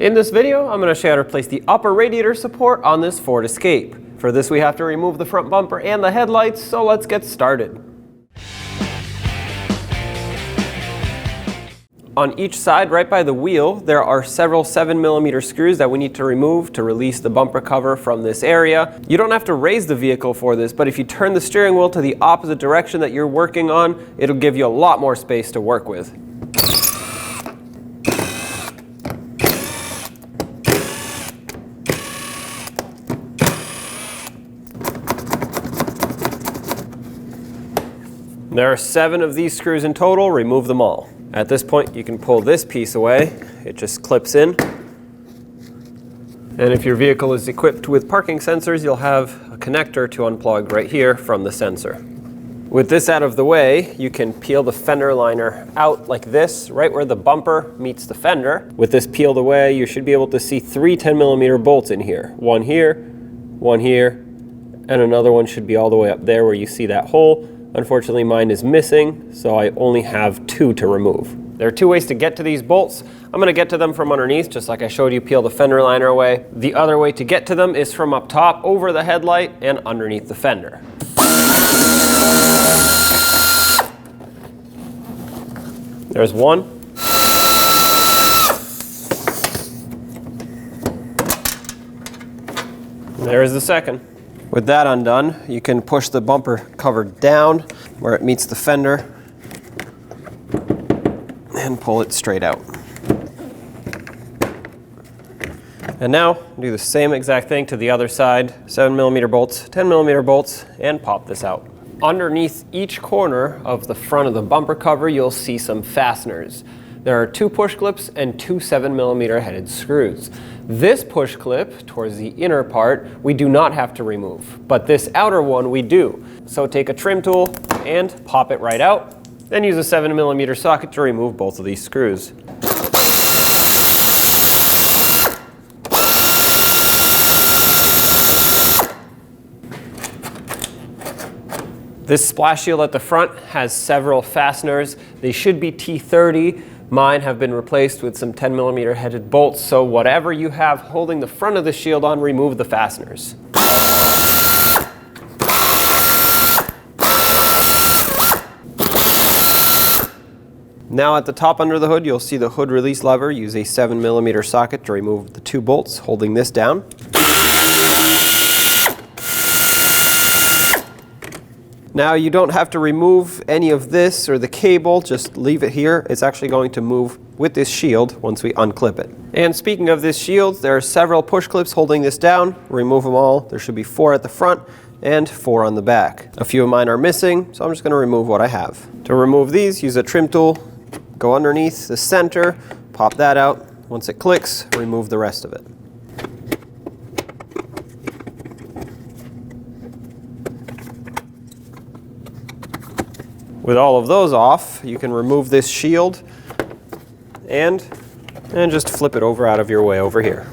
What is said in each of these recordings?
In this video, I'm going to show you how to replace the upper radiator support on this Ford Escape. For this, we have to remove the front bumper and the headlights, so let's get started. On each side, right by the wheel, there are several 7mm screws that we need to remove to release the bumper cover from this area. You don't have to raise the vehicle for this, but if you turn the steering wheel to the opposite direction that you're working on, it'll give you a lot more space to work with. There are 7 of these screws in total. Remove them all. At this point, you can pull this piece away. It just clips in. And if your vehicle is equipped with parking sensors, you'll have a connector to unplug right here from the sensor. With this out of the way, you can peel the fender liner out like this, right where the bumper meets the fender. With this peeled away, you should be able to see 3 10mm bolts in here. One here, and another one should be all the way up there where you see that hole. Unfortunately, mine is missing, so I only have 2 to remove. There are 2 ways to get to these bolts. I'm going to get to them from underneath, just like I showed you peel the fender liner away. The other way to get to them is from up top, over the headlight, and underneath the fender. There's one. There's the second. With that undone, you can push the bumper cover down where it meets the fender and pull it straight out. And now, do the same exact thing to the other side. 7mm bolts, 10mm bolts, and pop this out. Underneath each corner of the front of the bumper cover, you'll see some fasteners. There are 2 push clips and 2 7mm headed screws. This push clip, towards the inner part, we do not have to remove, but this outer one we do. So take a trim tool and pop it right out, then use a 7mm socket to remove both of these screws. This splash shield at the front has several fasteners. They should be T30. Mine have been replaced with some 10mm headed bolts, so whatever you have holding the front of the shield on, remove the fasteners. Now at the top under the hood, you'll see the hood release lever. Use a 7mm socket to remove the 2 bolts holding this down. Now you don't have to remove any of this or the cable, just leave it here. It's actually going to move with this shield once we unclip it. And speaking of this shield, there are several push clips holding this down. Remove them all. There should be 4 at the front and 4 on the back. A few of mine are missing, so I'm just going to remove what I have. To remove these, use a trim tool, go underneath the center, pop that out. Once it clicks, remove the rest of it. With all of those off, you can remove this shield and just flip it over out of your way over here.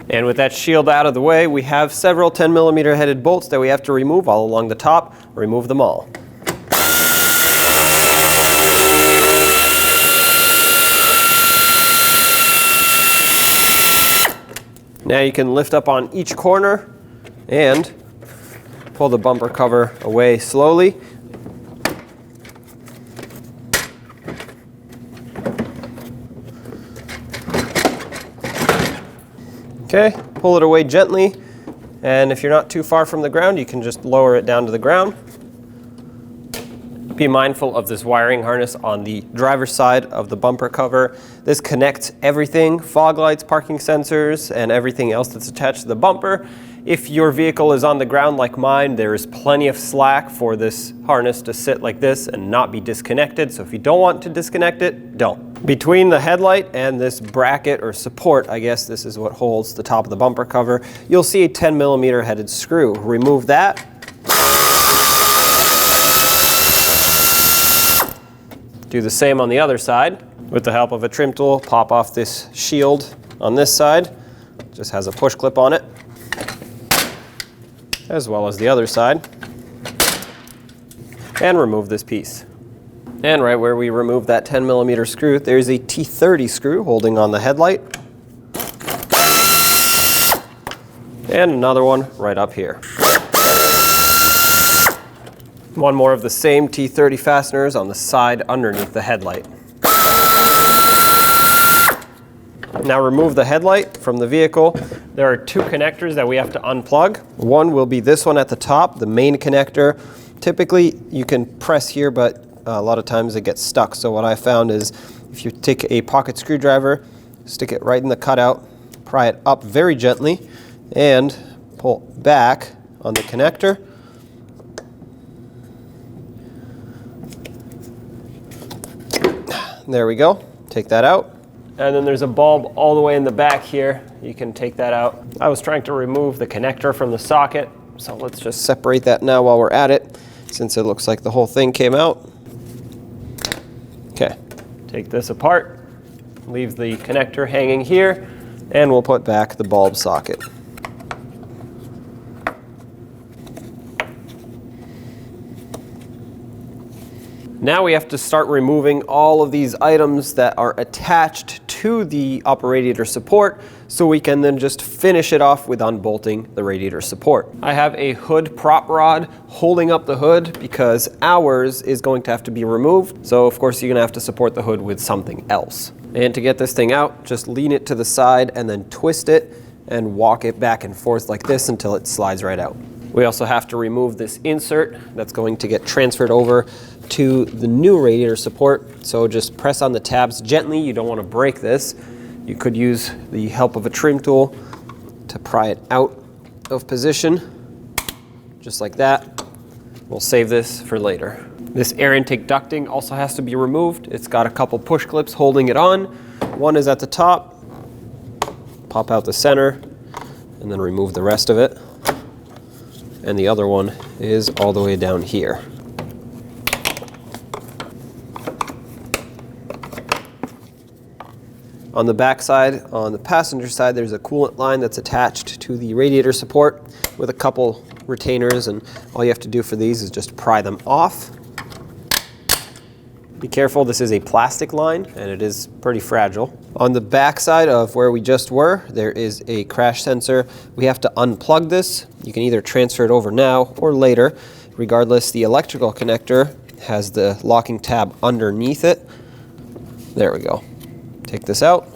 And with that shield out of the way, we have several 10mm headed bolts that we have to remove all along the top. Remove them all. Now you can lift up on each corner and pull the bumper cover away slowly. Okay, pull it away gently, and if you're not too far from the ground, you can just lower it down to the ground. Be mindful of this wiring harness on the driver's side of the bumper cover. This connects everything, fog lights, parking sensors, and everything else that's attached to the bumper. If your vehicle is on the ground like mine, there is plenty of slack for this harness to sit like this and not be disconnected. So if you don't want to disconnect it, don't. Between the headlight and this bracket or support, I guess this is what holds the top of the bumper cover, you'll see a 10mm headed screw. Remove that. Do the same on the other side. With the help of a trim tool, pop off this shield on this side. It just has a push clip on it, as well as the other side, and remove this piece. And right where we removed that 10mm screw, there's a T30 screw holding on the headlight. And another one right up here. One more of the same T30 fasteners on the side underneath the headlight. Now remove the headlight from the vehicle. There are two connectors that we have to unplug. One will be this one at the top, the main connector. Typically you can press here, but a lot of times it gets stuck. So what I found is if you take a pocket screwdriver, stick it right in the cutout, pry it up very gently, and pull back on the connector. There we go. Take that out. And then there's a bulb all the way in the back here. You can take that out. I was trying to remove the connector from the socket, so let's just separate that now while we're at it, since it looks like the whole thing came out. Okay, take this apart, leave the connector hanging here, and we'll put back the bulb socket. Now we have to start removing all of these items that are attached to the upper radiator support, so we can then just finish it off with unbolting the radiator support. I have a hood prop rod holding up the hood because ours is going to have to be removed. So of course you're gonna have to support the hood with something else. And to get this thing out, just lean it to the side and then twist it and walk it back and forth like this until it slides right out. We also have to remove this insert that's going to get transferred over to the new radiator support. So just press on the tabs gently. You don't want to break this. You could use the help of a trim tool to pry it out of position, just like that. We'll save this for later. This air intake ducting also has to be removed. It's got a couple push clips holding it on. One is at the top. Pop out the center and then remove the rest of it. And the other one is all the way down here. On the back side, on the passenger side, there's a coolant line that's attached to the radiator support with a couple retainers, and all you have to do for these is just pry them off. Be careful, this is a plastic line and it is pretty fragile. On the back side of where we just were, there is a crash sensor. We have to unplug this. You can either transfer it over now or later. Regardless, the electrical connector has the locking tab underneath it. There we go. Take this out.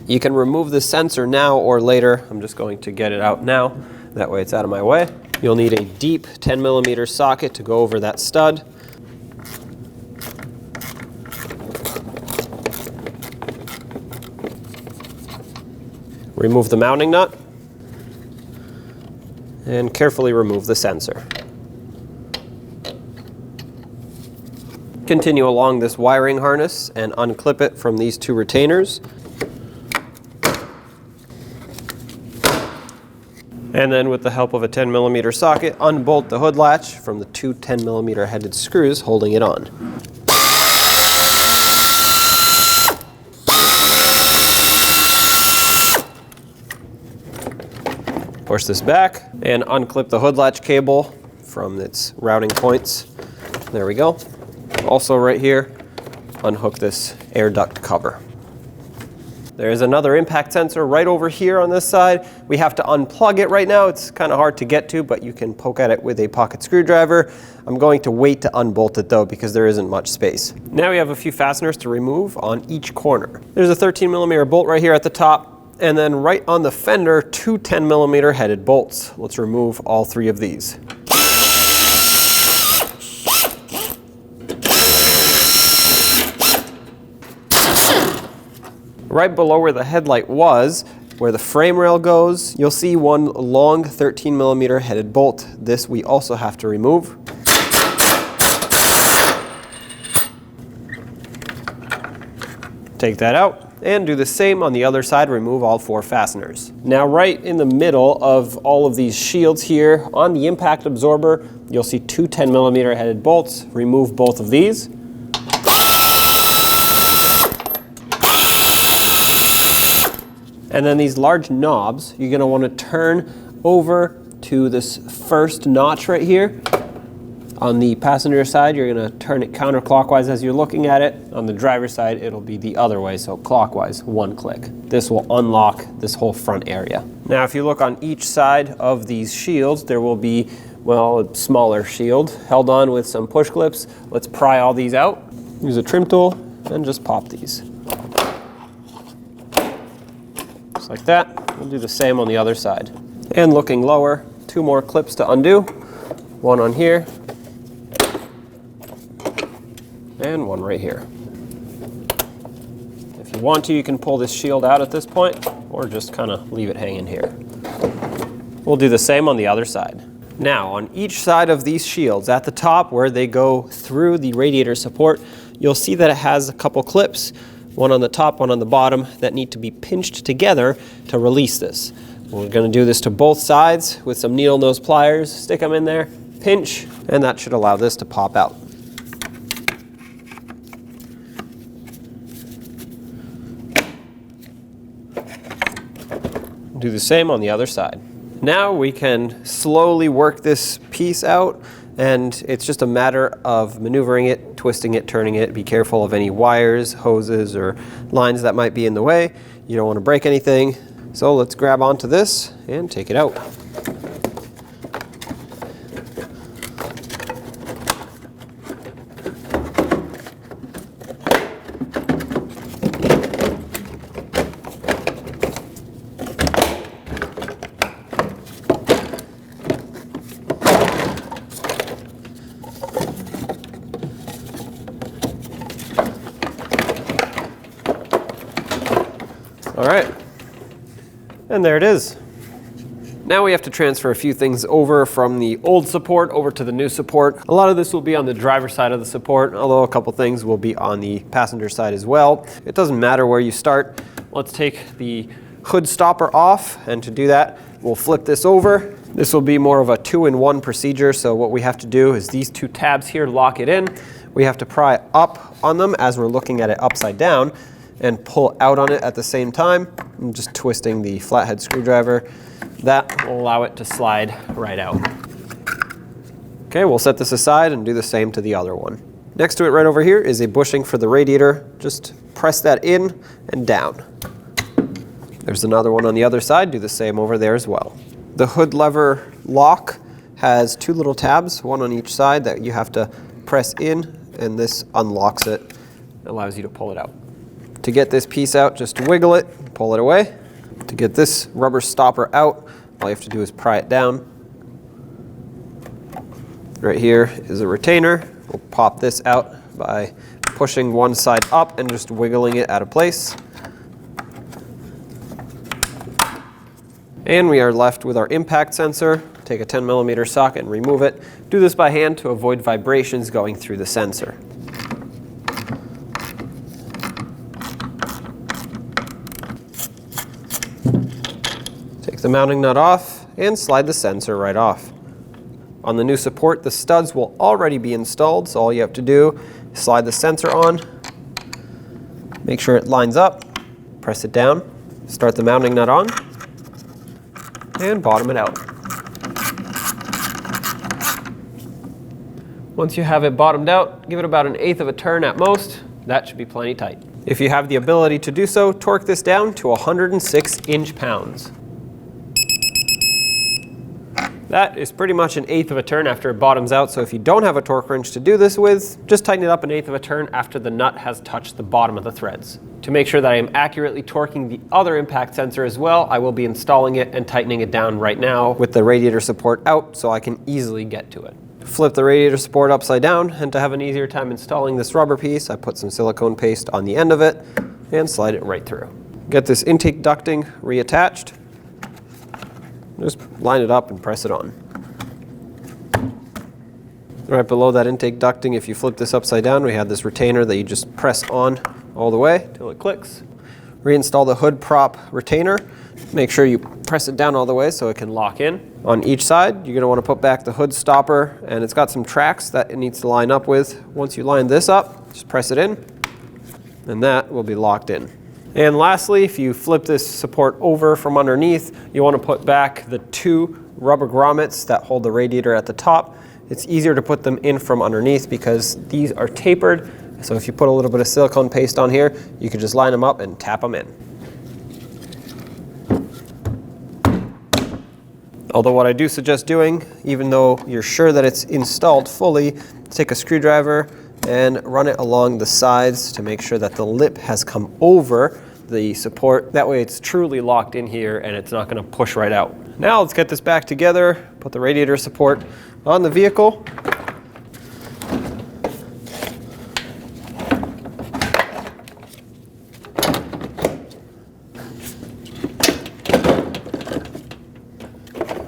You can remove the sensor now or later. I'm just going to get it out now. That way it's out of my way. You'll need a deep 10mm socket to go over that stud. Remove the mounting nut and carefully remove the sensor. Continue along this wiring harness and unclip it from these two retainers. And then with the help of a 10mm socket, unbolt the hood latch from the two 10mm headed screws holding it on. Push this back and unclip the hood latch cable from its routing points. There we go. Also right here, unhook this air duct cover. There's another impact sensor right over here on this side. We have to unplug it right now. It's kind of hard to get to, but you can poke at it with a pocket screwdriver. I'm going to wait to unbolt it though, because there isn't much space. Now we have a few fasteners to remove on each corner. There's a 13mm bolt right here at the top, and then right on the fender, two 10mm headed bolts. Let's remove all three of these. Right below where the headlight was, where the frame rail goes, you'll see one long 13mm headed bolt. This we also have to remove. Take that out and do the same on the other side, remove all four fasteners. Now right in the middle of all of these shields here, on the impact absorber, you'll see two 10mm headed bolts. Remove both of these. And then these large knobs, you're gonna wanna turn over to this first notch right here. On the passenger side, you're going to turn it counterclockwise as you're looking at it. On the driver's side, it'll be the other way, so clockwise, one click. This will unlock this whole front area. Now, if you look on each side of these shields, there will be, well, a smaller shield held on with some push clips. Let's pry all these out. Use a trim tool and just pop these. Just like that. We'll do the same on the other side. And looking lower, 2 more clips to undo. One on here. And one right here. If you want to, you can pull this shield out at this point, or just kind of leave it hanging here. We'll do the same on the other side. Now, on each side of these shields, at the top where they go through the radiator support, you'll see that it has a couple clips, one on the top, one on the bottom, that need to be pinched together to release this. We're going to do this to both sides with some needle nose pliers, stick them in there, pinch, and that should allow this to pop out. Do the same on the other side. Now we can slowly work this piece out, and it's just a matter of maneuvering it, twisting it, turning it. Be careful of any wires, hoses, or lines that might be in the way. You don't want to break anything. So let's grab onto this and take it out. All right, and there it is. Now we have to transfer a few things over from the old support over to the new support. A lot of this will be on the driver's side of the support, although a couple things will be on the passenger side as well. It doesn't matter where you start. Let's take the hood stopper off, and to do that, we'll flip this over. This will be more of a 2-in-1 procedure, so what we have to do is these 2 tabs here lock it in. We have to pry up on them as we're looking at it upside down, and pull out on it at the same time. I'm just twisting the flathead screwdriver. That will allow it to slide right out. Okay, we'll set this aside and do the same to the other one. Next to it right over here is a bushing for the radiator. Just press that in and down. There's another one on the other side. Do the same over there as well. The hood lever lock has 2 little tabs, one on each side, that you have to press in, and this unlocks it. It allows you to pull it out. To get this piece out, just wiggle it, pull it away. To get this rubber stopper out, all you have to do is pry it down. Right here is a retainer. We'll pop this out by pushing one side up and just wiggling it out of place. And we are left with our impact sensor. Take a 10mm socket and remove it. Do this by hand to avoid vibrations going through the sensor. Take the mounting nut off and slide the sensor right off. On the new support, the studs will already be installed, so all you have to do is slide the sensor on, make sure it lines up, press it down, start the mounting nut on, and bottom it out. Once you have it bottomed out, give it about 1/8 of a turn at most. That should be plenty tight. If you have the ability to do so, torque this down to 106 inch-pounds. That is pretty much 1/8 of a turn after it bottoms out, so if you don't have a torque wrench to do this with, just tighten it up 1/8 of a turn after the nut has touched the bottom of the threads. To make sure that I am accurately torquing the other impact sensor as well, I will be installing it and tightening it down right now with the radiator support out so I can easily get to it. Flip the radiator support upside down, and to have an easier time installing this rubber piece, I put some silicone paste on the end of it and slide it right through. Get this intake ducting reattached. Just line it up and press it on. Right below that intake ducting, if you flip this upside down, we have this retainer that you just press on all the way till it clicks. Reinstall the hood prop retainer. Make sure you press it down all the way so it can lock in. On each side, you're going to want to put back the hood stopper, and it's got some tracks that it needs to line up with. Once you line this up, just press it in, and that will be locked in. And lastly, if you flip this support over from underneath, you want to put back the 2 rubber grommets that hold the radiator at the top. it's easier to put them in from underneath because these are tapered. So if you put a little bit of silicone paste on here, you can just line them up and tap them in. Although what I do suggest doing, even though you're sure that it's installed fully, take a screwdriver and run it along the sides to make sure that the lip has come over the support. That way it's truly locked in here and it's not going to push right out. Now let's get this back together, put the radiator support on the vehicle.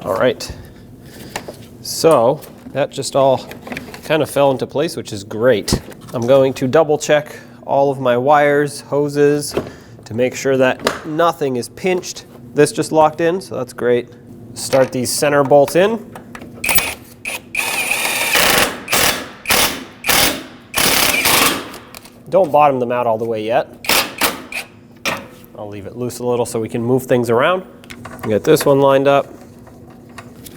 All right, so that just all kind of fell into place, which is great. I'm going to double check all of my wires, hoses, to make sure that nothing is pinched. This just locked in, so that's great. Start these center bolts in. Don't bottom them out all the way yet. I'll leave it loose a little so we can move things around. Get this one lined up,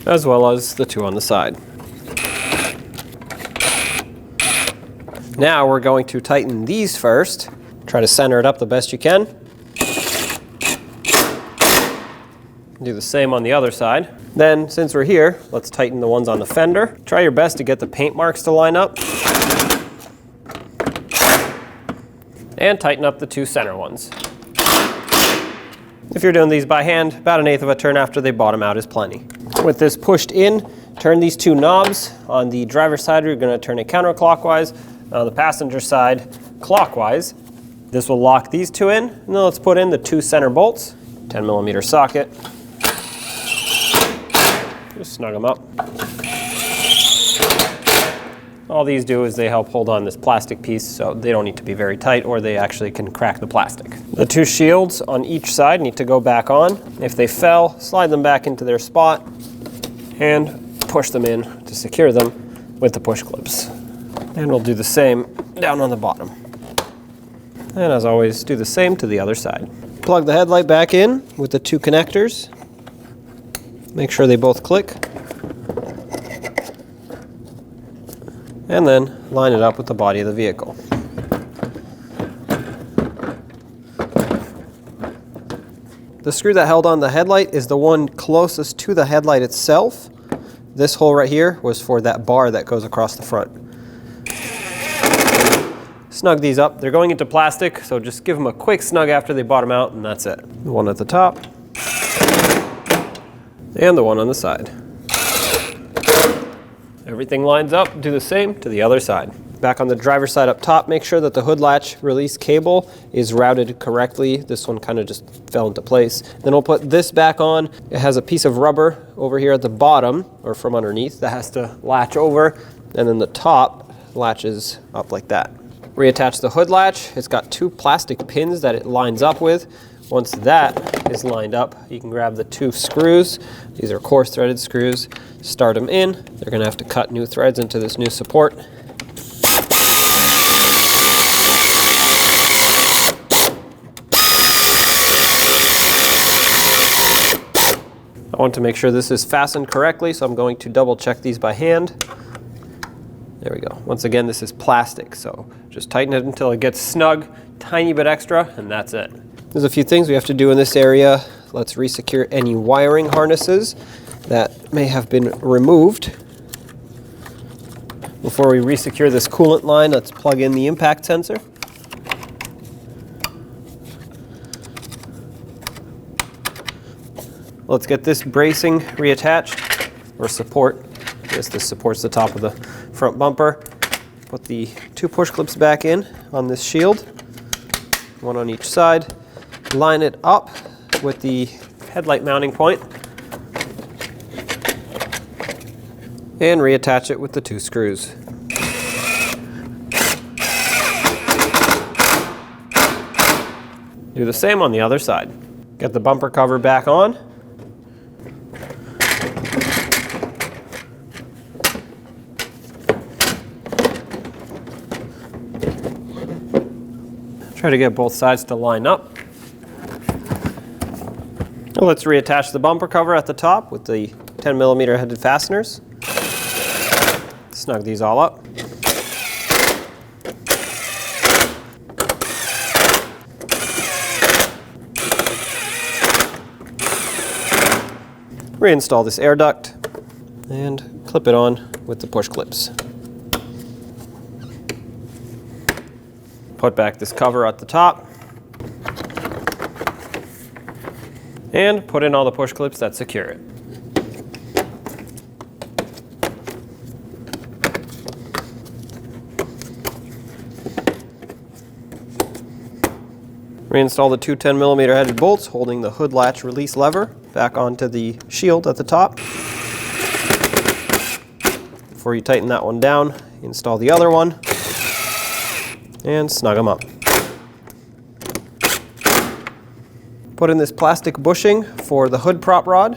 as well as the two on the side. Now we're going to tighten these first. Try to center it up the best you can. Do the same on the other side. Then, since we're here, let's tighten the ones on the fender. Try your best to get the paint marks to line up. And tighten up the two center ones. If you're doing these by hand, about 1/8 of a turn after they bottom out is plenty. With this pushed in, turn these two knobs. On the driver's side, you're going to turn it counterclockwise. On the passenger side, clockwise. This will lock these two in. And then let's put in the two center bolts. 10mm socket. Just snug them up. All these do is they help hold on this plastic piece, so they don't need to be very tight or they actually can crack the plastic. The two shields on each side need to go back on. If they fell, slide them back into their spot and push them in to secure them with the push clips. And we'll do the same down on the bottom. And as always, do the same to the other side. Plug the headlight back in with the two connectors. Make sure they both click. And then line it up with the body of the vehicle. The screw that held on the headlight is the one closest to the headlight itself. This hole right here was for that bar that goes across the front. Snug these up. They're going into plastic, so just give them a quick snug after they bottom out, and that's it. The one at the top, and the one on the side. Everything lines up, do the same to the other side. Back on the driver's side up top, make sure that the hood latch release cable is routed correctly. This one kind of just fell into place. Then we'll put this back on. It has a piece of rubber over here at the bottom, or from underneath, that has to latch over, and then the top latches up like that. Reattach the hood latch. It's got two plastic pins that it lines up with. Once that is lined up, you can grab the two screws. These are coarse threaded screws. Start them in. They're going to have to cut new threads into this new support. I want to make sure this is fastened correctly, so I'm going to double check these by hand. There we go. Once again, this is plastic, so just tighten it until it gets snug, tiny bit extra, and that's it. There's a few things we have to do in this area. Let's resecure any wiring harnesses that may have been removed. Before we resecure this coolant line, let's plug in the impact sensor. Let's get this bracing reattached, or support. Yes, this supports the top of the front bumper. Put the two push clips back in on this shield, one on each side. Line it up with the headlight mounting point and reattach it with the two screws. Do the same on the other side. Get the bumper cover back on. Try to get both sides to line up. Now let's reattach the bumper cover at the top with the 10mm headed fasteners. snug these all up. Reinstall this air duct and clip it on with the push clips. Put back this cover at the top and put in all the push clips that secure it. Reinstall the two 10mm headed bolts holding the hood latch release lever back onto the shield at the top. Before you tighten that one down, install the other one and snug them up. Put in this plastic bushing for the hood prop rod.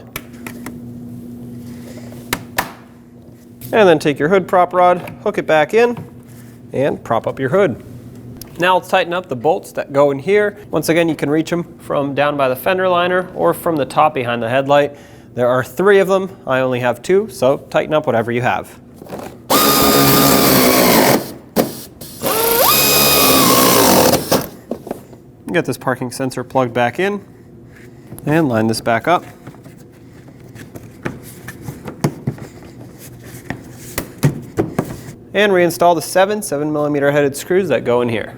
And then take your hood prop rod, hook it back in, and prop up your hood. Now let's tighten up the bolts that go in here. Once again, you can reach them from down by the fender liner or from the top behind the headlight. There are 3 of them. I only have 2, so tighten up whatever you have. Get this parking sensor plugged back in and line this back up. And reinstall the 7mm headed screws that go in here.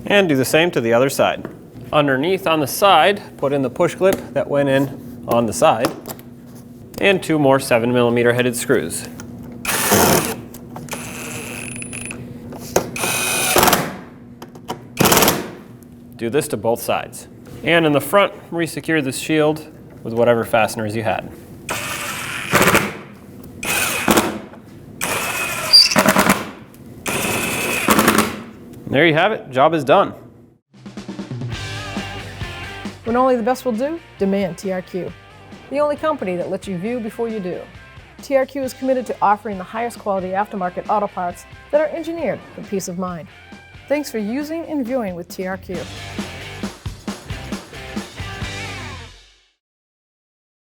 And do the same to the other side. Underneath on the side, put in the push clip that went in on the side, and 2 more 7mm headed screws. Do this to both sides. And in the front, re-secure this shield with whatever fasteners you had. There you have it, job is done. When only the best will do, demand TRQ. The only company that lets you view before you do. TRQ is committed to offering the highest quality aftermarket auto parts that are engineered for peace of mind. Thanks for using and viewing with TRQ.